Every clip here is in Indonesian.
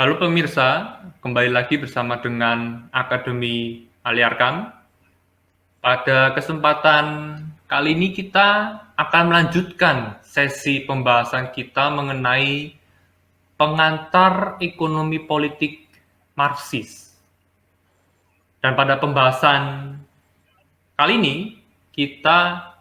Halo pemirsa, kembali lagi bersama dengan Akademi Aliarkam. Pada kesempatan kali ini kita akan melanjutkan sesi pembahasan kita mengenai pengantar ekonomi politik Marxis. Dan pada pembahasan kali ini kita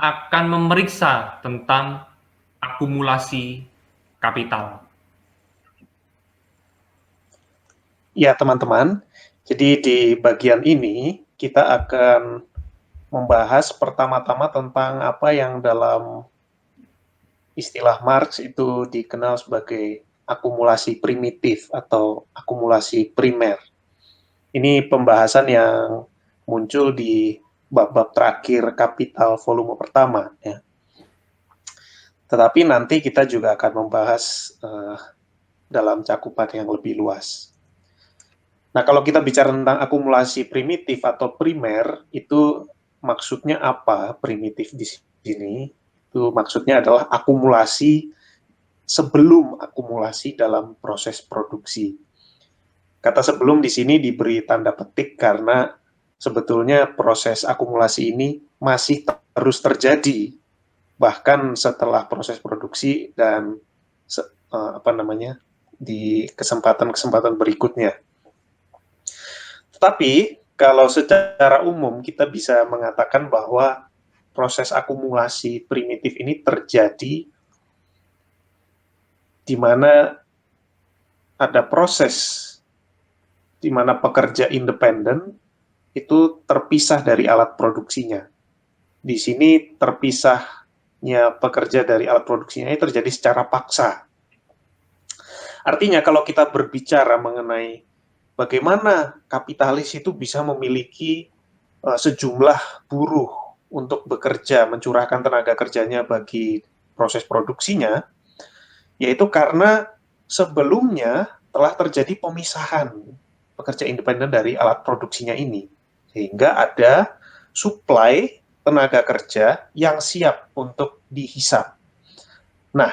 akan memeriksa tentang akumulasi kapital. Ya, teman-teman. Jadi di bagian ini kita akan membahas pertama-tama tentang apa yang dalam istilah Marx itu dikenal sebagai akumulasi primitif atau akumulasi primer. Ini pembahasan yang muncul di bab-bab terakhir Kapital volume pertama, ya. Tetapi nanti kita juga akan membahas dalam cakupan yang lebih luas. Nah, kalau kita bicara tentang akumulasi primitif atau primer, itu maksudnya apa primitif di sini? Itu maksudnya adalah akumulasi sebelum akumulasi dalam proses produksi. Kata sebelum di sini diberi tanda petik karena sebetulnya proses akumulasi ini masih terus terjadi bahkan setelah proses produksi dan di kesempatan-kesempatan berikutnya. Tetapi kalau secara umum kita bisa mengatakan bahwa proses akumulasi primitif ini terjadi di mana ada proses di mana pekerja independen itu terpisah dari alat produksinya. Di sini terpisahnya pekerja dari alat produksinya ini terjadi secara paksa. Artinya kalau kita berbicara mengenai bagaimana kapitalis itu bisa memiliki sejumlah buruh untuk bekerja, mencurahkan tenaga kerjanya bagi proses produksinya, yaitu karena sebelumnya telah terjadi pemisahan pekerja independen dari alat produksinya ini. Sehingga ada supply tenaga kerja yang siap untuk dihisap. Nah,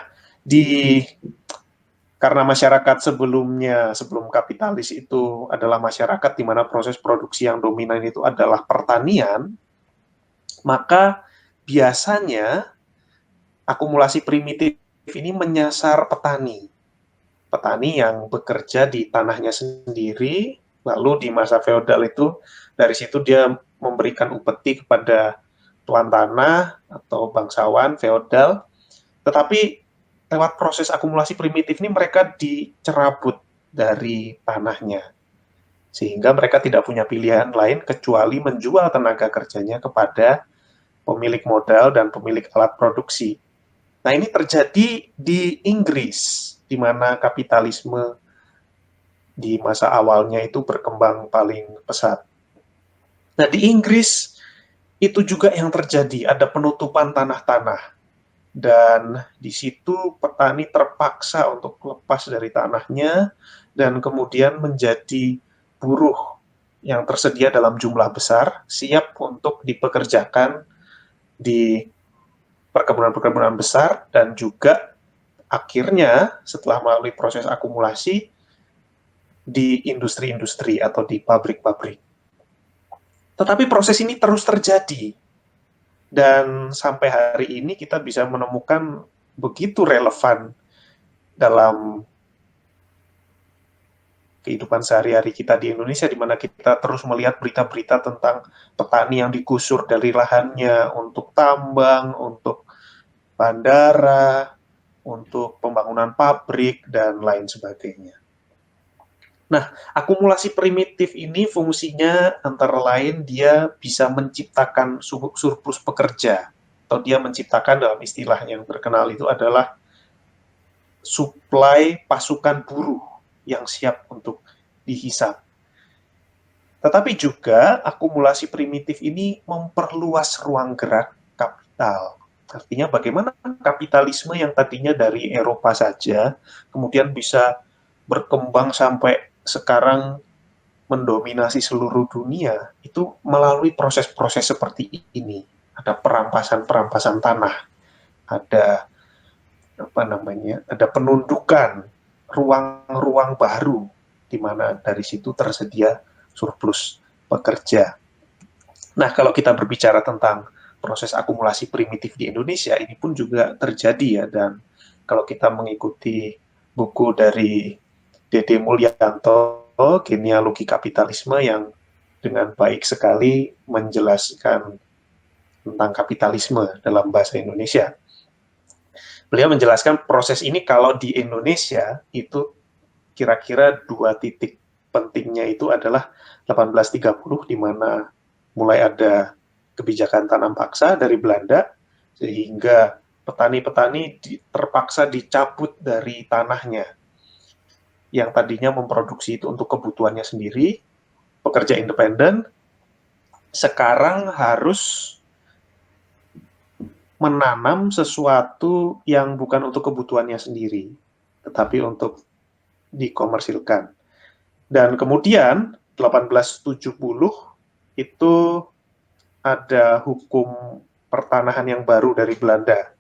karena masyarakat sebelum kapitalis itu adalah masyarakat di mana proses produksi yang dominan itu adalah pertanian, maka biasanya akumulasi primitif ini menyasar petani. Petani yang bekerja di tanahnya sendiri, lalu di masa feodal itu, dari situ dia memberikan upeti kepada tuan tanah atau bangsawan feodal, tetapi lewat proses akumulasi primitif ini mereka dicerabut dari tanahnya. Sehingga mereka tidak punya pilihan lain kecuali menjual tenaga kerjanya kepada pemilik modal dan pemilik alat produksi. Nah, ini terjadi di Inggris, di mana kapitalisme di masa awalnya itu berkembang paling pesat. Nah, di Inggris itu juga yang terjadi, ada penutupan tanah-tanah. Dan di situ petani terpaksa untuk lepas dari tanahnya dan kemudian menjadi buruh yang tersedia dalam jumlah besar, siap untuk dipekerjakan di perkebunan-perkebunan besar dan juga akhirnya setelah melalui proses akumulasi di industri-industri atau di pabrik-pabrik. Tetapi proses ini terus terjadi dan sampai hari ini kita bisa menemukan begitu relevan dalam kehidupan sehari-hari kita di Indonesia, di mana kita terus melihat berita-berita tentang petani yang digusur dari lahannya untuk tambang, untuk bandara, untuk pembangunan pabrik, dan lain sebagainya. Nah, akumulasi primitif ini fungsinya antara lain dia bisa menciptakan surplus pekerja, atau dia menciptakan dalam istilah yang terkenal itu adalah suplai pasukan buruh yang siap untuk dihisap. Tetapi juga akumulasi primitif ini memperluas ruang gerak kapital. Artinya bagaimana kapitalisme yang tadinya dari Eropa saja, kemudian bisa berkembang sampai sekarang mendominasi seluruh dunia, itu melalui proses-proses seperti ini. Ada perampasan-perampasan tanah, ada ada penundukan, ruang-ruang baru di mana dari situ tersedia surplus pekerja. Nah, kalau kita berbicara tentang proses akumulasi primitif di Indonesia, ini pun juga terjadi ya, dan kalau kita mengikuti buku dari Dede Mulyanto, Genealogi Kapitalisme, yang dengan baik sekali menjelaskan tentang kapitalisme dalam bahasa Indonesia. Beliau menjelaskan proses ini kalau di Indonesia itu kira-kira 2 titik pentingnya itu adalah 1830, di mana mulai ada kebijakan tanam paksa dari Belanda, sehingga petani-petani terpaksa dicabut dari tanahnya yang tadinya memproduksi itu untuk kebutuhannya sendiri, pekerja independen, sekarang harus menanam sesuatu yang bukan untuk kebutuhannya sendiri, tetapi untuk dikomersilkan. Dan kemudian 1870 itu ada hukum pertanahan yang baru dari Belanda,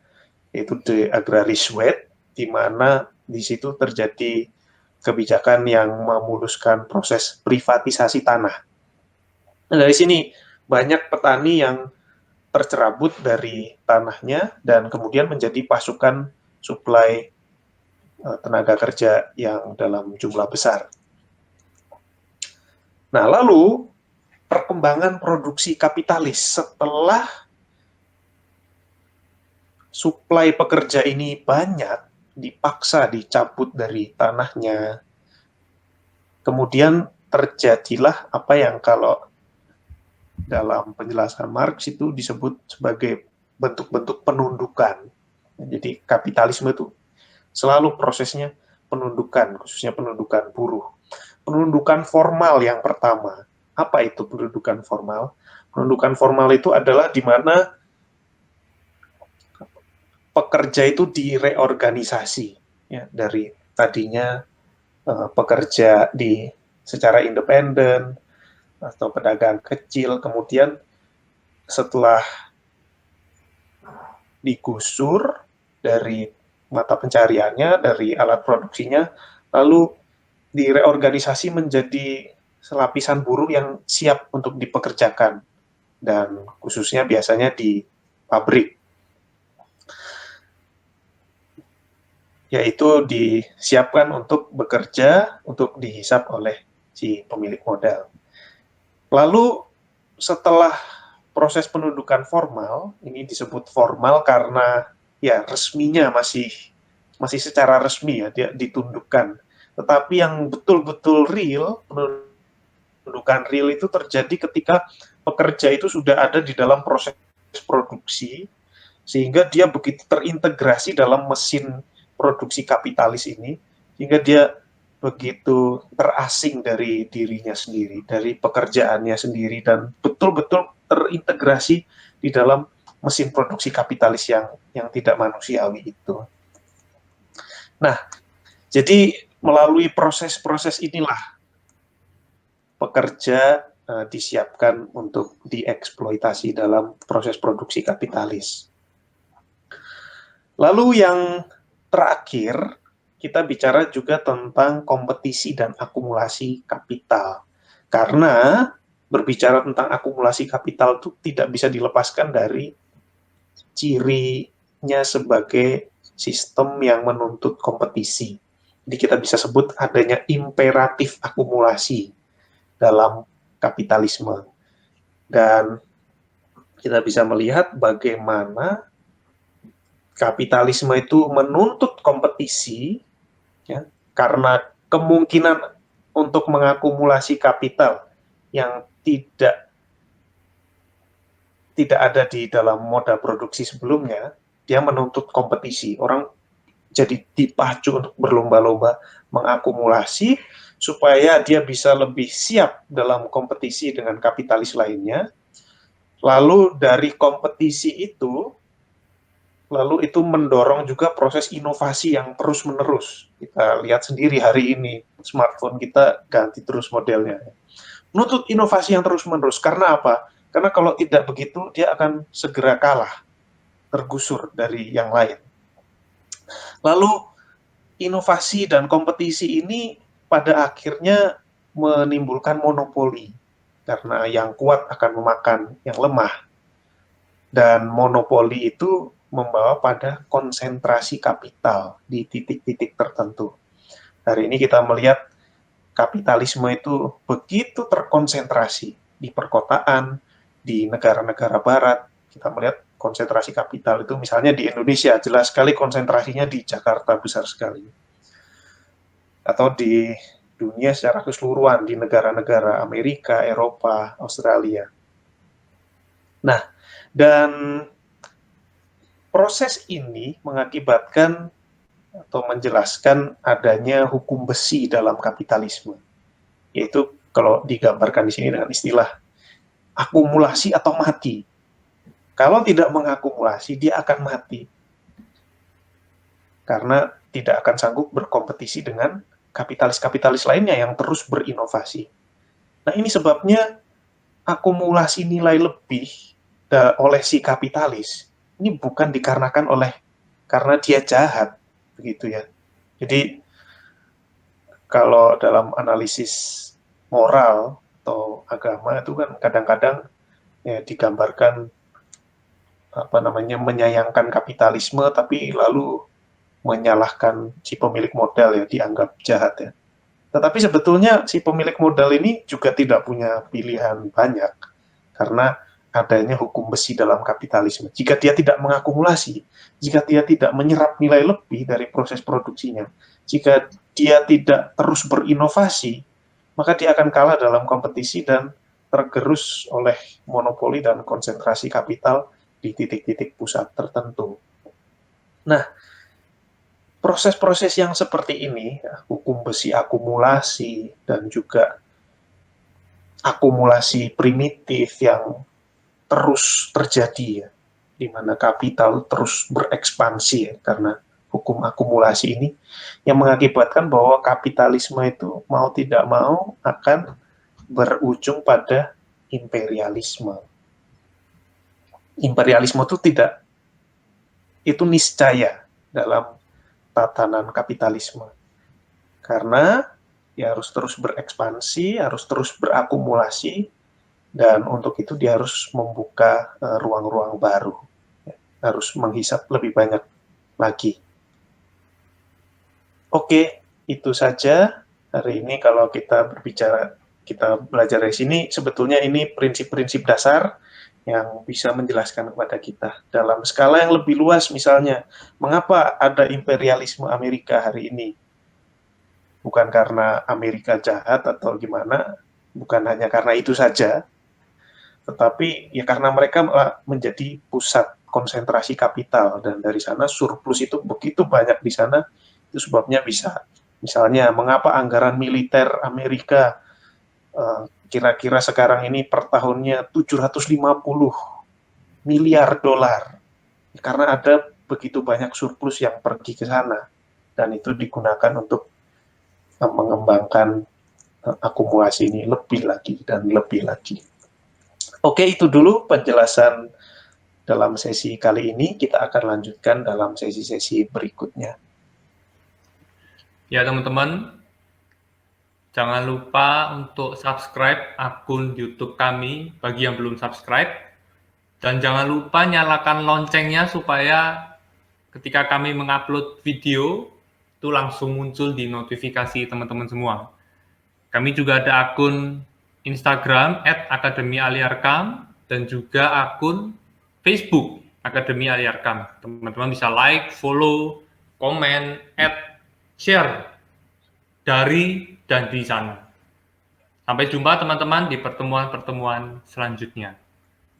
yaitu De Agrarische Wet, di mana di situ terjadi kebijakan yang memuluskan proses privatisasi tanah. Nah, dari sini banyak petani yang tercerabut dari tanahnya dan kemudian menjadi pasukan suplai tenaga kerja yang dalam jumlah besar. Nah, lalu perkembangan produksi kapitalis setelah suplai pekerja ini banyak, dipaksa dicabut dari tanahnya, kemudian terjadilah apa yang kalau dalam penjelasan Marx itu disebut sebagai bentuk-bentuk penundukan. Jadi kapitalisme itu selalu prosesnya penundukan, khususnya penundukan buruh. Penundukan formal yang pertama. Apa itu penundukan formal? Penundukan formal itu adalah di mana pekerja itu direorganisasi, ya, dari tadinya pekerja secara independen atau pedagang kecil, kemudian setelah digusur dari mata pencariannya, dari alat produksinya, lalu direorganisasi menjadi lapisan buruh yang siap untuk dipekerjakan, dan khususnya biasanya di pabrik, yaitu disiapkan untuk bekerja, untuk dihisap oleh si pemilik modal. Lalu setelah proses penundukan formal, ini disebut formal karena ya resminya masih secara resmi ya dia ditundukkan. Tetapi yang betul-betul real, penundukan real itu terjadi ketika pekerja itu sudah ada di dalam proses produksi, sehingga dia begitu terintegrasi dalam mesin produksi kapitalis ini, sehingga dia begitu terasing dari dirinya sendiri, dari pekerjaannya sendiri, dan betul-betul terintegrasi di dalam mesin produksi kapitalis yang tidak manusiawi itu. Nah, jadi melalui proses-proses inilah pekerja disiapkan untuk dieksploitasi dalam proses produksi kapitalis. Lalu yang terakhir, kita bicara juga tentang kompetisi dan akumulasi kapital. Karena berbicara tentang akumulasi kapital itu tidak bisa dilepaskan dari cirinya sebagai sistem yang menuntut kompetisi. Jadi kita bisa sebut adanya imperatif akumulasi dalam kapitalisme. Dan kita bisa melihat bagaimana kapitalisme itu menuntut kompetisi, ya, karena kemungkinan untuk mengakumulasi kapital yang tidak ada di dalam moda produksi sebelumnya, dia menuntut kompetisi. Orang jadi dipacu untuk berlomba-lomba mengakumulasi supaya dia bisa lebih siap dalam kompetisi dengan kapitalis lainnya. Lalu dari kompetisi itu, lalu itu mendorong juga proses inovasi yang terus-menerus. Kita lihat sendiri hari ini, smartphone kita ganti terus modelnya. Menuntut inovasi yang terus-menerus. Karena apa? Karena kalau tidak begitu, dia akan segera kalah, tergusur dari yang lain. Lalu inovasi dan kompetisi ini pada akhirnya menimbulkan monopoli, karena yang kuat akan memakan yang lemah, dan monopoli itu membawa pada konsentrasi kapital di titik-titik tertentu. Hari ini kita melihat kapitalisme itu begitu terkonsentrasi di perkotaan, di negara-negara barat. Kita melihat konsentrasi kapital itu misalnya di Indonesia, jelas sekali konsentrasinya di Jakarta besar sekali. Atau di dunia secara keseluruhan, di negara-negara Amerika, Eropa, Australia. Nah, dan proses ini mengakibatkan atau menjelaskan adanya hukum besi dalam kapitalisme. Yaitu kalau digambarkan di sini dengan istilah akumulasi atau mati. Kalau tidak mengakumulasi, dia akan mati. Karena tidak akan sanggup berkompetisi dengan kapitalis-kapitalis lainnya yang terus berinovasi. Nah, ini sebabnya akumulasi nilai lebih oleh si kapitalis ini bukan dikarenakan karena dia jahat, begitu ya. Jadi kalau dalam analisis moral atau agama itu kan kadang-kadang ya digambarkan menyayangkan kapitalisme tapi lalu menyalahkan si pemilik modal, ya dianggap jahat ya. Tetapi sebetulnya si pemilik modal ini juga tidak punya pilihan banyak karena adanya hukum besi dalam kapitalisme. Jika dia tidak mengakumulasi, jika dia tidak menyerap nilai lebih dari proses produksinya, jika dia tidak terus berinovasi, maka dia akan kalah dalam kompetisi dan tergerus oleh monopoli dan konsentrasi kapital di titik-titik pusat tertentu. Nah, proses-proses yang seperti ini, hukum besi akumulasi dan juga akumulasi primitif yang terus terjadi ya, di mana kapital terus berekspansi ya, karena hukum akumulasi ini yang mengakibatkan bahwa kapitalisme itu mau tidak mau akan berujung pada imperialisme. Imperialisme itu niscaya dalam tatanan kapitalisme. Karena dia harus terus berekspansi, harus terus berakumulasi, dan untuk itu dia harus membuka ruang-ruang baru, harus menghisap lebih banyak lagi. Oke, itu saja hari ini kalau kita belajar dari sini, sebetulnya ini prinsip-prinsip dasar yang bisa menjelaskan kepada kita dalam skala yang lebih luas. Misalnya, mengapa ada imperialisme Amerika hari ini? Bukan karena Amerika jahat atau gimana, bukan hanya karena itu saja, tetapi ya karena mereka menjadi pusat konsentrasi kapital, dan dari sana surplus itu begitu banyak di sana. Itu sebabnya bisa, misalnya mengapa anggaran militer Amerika kira-kira sekarang ini per tahunnya 750 miliar dolar, karena ada begitu banyak surplus yang pergi ke sana, dan itu digunakan untuk mengembangkan akumulasi ini lebih lagi dan lebih lagi. Oke, itu dulu penjelasan dalam sesi kali ini. Kita akan lanjutkan dalam sesi-sesi berikutnya. Ya teman-teman, jangan lupa untuk subscribe akun YouTube kami bagi yang belum subscribe. Dan jangan lupa nyalakan loncengnya supaya ketika kami mengupload video, itu langsung muncul di notifikasi teman-teman semua. Kami juga ada akun Instagram @akademialiarkam dan juga akun Facebook Akademi Aliarkam. Teman-teman bisa like, follow, komen, share dari dan di sana. Sampai jumpa teman-teman di pertemuan-pertemuan selanjutnya.